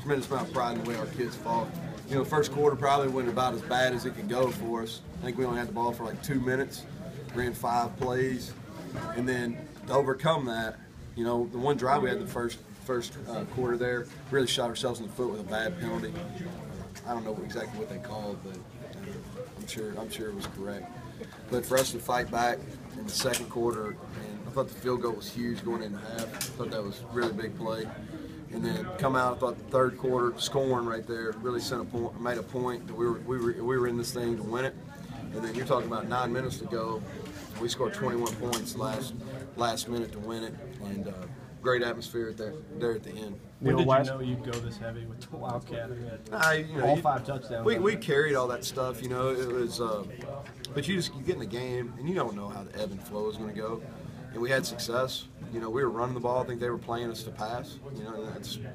tremendous amount of pride in the way our kids fought. You know, first quarter probably went about as bad as it could go for us. I think we only had the ball for like 2 minutes, ran 5 plays, and then to overcome that, you know, the one drive we had the first quarter there, really shot ourselves in the foot with a bad penalty. I don't know exactly what they called, but I'm sure it was correct. But for us to fight back in the second quarter, and I thought the field goal was huge going into half. I thought that was a really big play. And then come out, I thought the third quarter scoring right there really made a point that we were in this thing to win it. And then you're talking about 9 minutes to go. We scored 21 points last minute to win it, and great atmosphere there at the end. When did you know you'd go this heavy with the Wildcat? All 5 touchdowns. We carried all that stuff, you know. It was, but you get in the game and you don't know how the ebb and flow is going to go. And we had success. You know, we were running the ball. I think they were playing us to pass. You know, and that's, you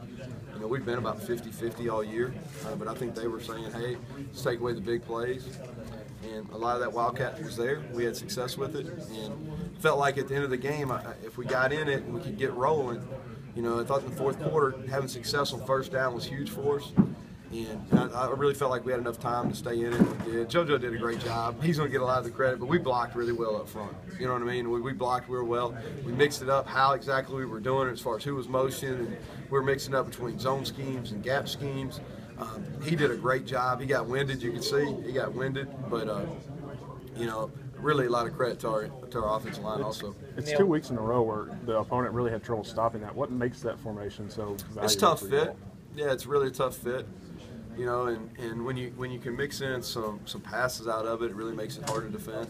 know, we've been about 50-50 all year. But I think they were saying, hey, let's take away the big plays. And a lot of that Wildcat was there. We had success with it, and felt like at the end of the game, if we got in it and we could get rolling, you know, I thought in the fourth quarter having success on first down was huge for us. And I really felt like we had enough time to stay in it. We did. JoJo did a great job. He's going to get a lot of the credit, but we blocked really well up front. You know what I mean? We blocked real well. We mixed it up how exactly we were doing it as far as who was motion, and we were mixing up between zone schemes and gap schemes. He did a great job. He got winded, you can see. He got winded, but, you know, really a lot of credit to our offensive line also. It's 2 weeks in a row where the opponent really had trouble stopping that. What makes that formation so valuable? It's a tough fit. Yeah, it's really a tough fit. You know, and when you can mix in some passes out of it, it really makes it hard to defend.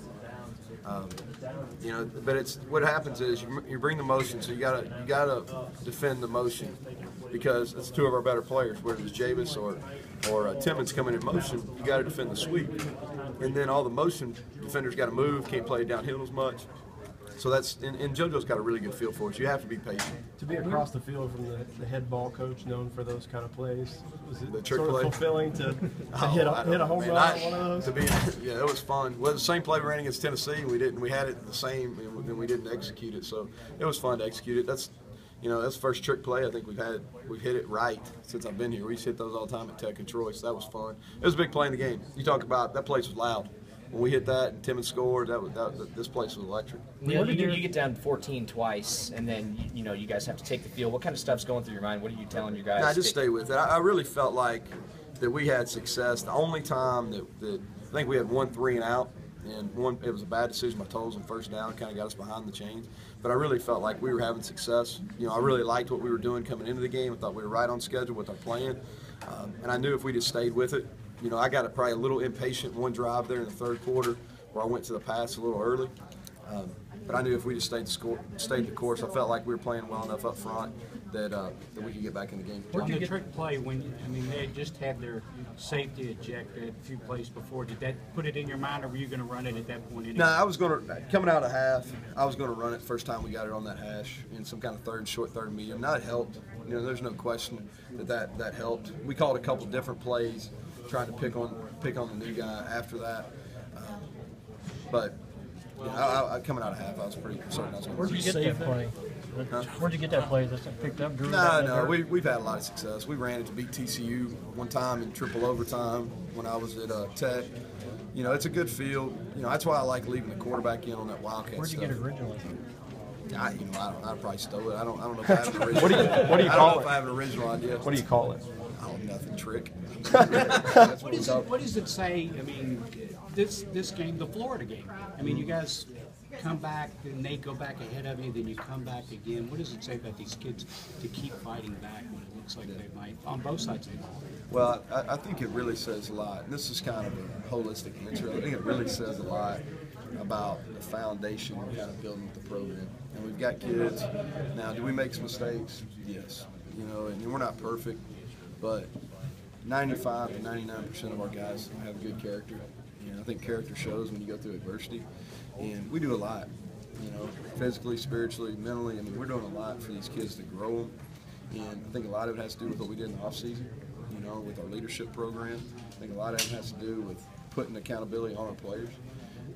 You know, but it's what happens is you bring the motion, so you gotta defend the motion because it's 2 of our better players, whether it's Javis or Timmons coming in motion. You got to defend the sweep, and then all the motion defenders got to move, can't play downhill as much. So that's and JoJo's got a really good feel for it. You have to be patient. To be across the field from the head ball coach, known for those kind of plays, was it the trick sort play? Of fulfilling to hit a home run on one of those? Yeah, it was fun. Well, the same play we ran against Tennessee. We had it the same, and we didn't execute it. So it was fun to execute it. That's the first trick play I think we've hit it right since I've been here. We used to hit those all the time at Tech and Troy, so that was fun. It was a big play in the game. You talk about that place was loud. When we hit that and Timmons scored, this place was electric. Neal, you get down 14 twice, and then you know you guys have to take the field. What kind of stuff's going through your mind? What are you telling your guys? Nah, just stay with it. I really felt like that we had success. The only time that I think we had 1 3 and out, and it was a bad decision by Tolles on first down, kind of got us behind the chains. But I really felt like we were having success. You know, I really liked what we were doing coming into the game. I thought we were right on schedule with our plan, and I knew if we just stayed with it. You know, I got probably a little impatient one drive there in the third quarter where I went to the pass a little early. But I knew if we just stayed the course, I felt like we were playing well enough up front that we could get back in the game. On the trick play, they had just had their safety ejected a few plays before. Did that put it in your mind, or were you going to run it at that point? No, I was going to, coming out of half, I was going to run it first time we got it on that hash in some kind of short third medium. Now it helped. You know, there's no question that helped. We called a couple different plays, trying to pick on the new guy after that. But you know, coming out of half, I was pretty certain I was going to. Where'd you get that play? Where'd you get that play? That's picked up? No, we've had a lot of success. We ran it to beat TCU one time in triple overtime when I was at Tech. You know, it's a good field. You know, that's why I like leaving the quarterback in on that Wildcat Where'd you stuff. get it originally? I probably stole it. I don't know if I have an original. What do you call it? If I have an original idea. What do you call it? Oh, nothing. Trick. What does it say? I mean, this game, the Florida game. I mean, you guys come back, and they go back ahead of you, then you come back again. What does it say about these kids to keep fighting back when it looks like they might on both sides of the ball? Well, I think it really says a lot. And this is kind of a holistic answer. I think it really says a lot about the foundation we're kind of building with the program. And we've got kids. Now, do we make some mistakes? Yes. You know, and we're not perfect, but 95 to 99% of our guys have good character. You know, I think character shows when you go through adversity. And we do a lot, you know, physically, spiritually, mentally. I mean, we're doing a lot for these kids to grow them. And I think a lot of it has to do with what we did in the offseason, you know, with our leadership program. I think a lot of it has to do with putting accountability on our players.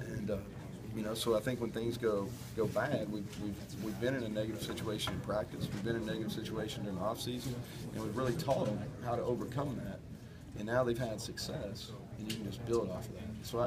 And, You know, so I think when things go bad, we've been in a negative situation in practice. We've been in a negative situation during the off season, and we've really taught them how to overcome that. And now they've had success, and you can just build off of that. So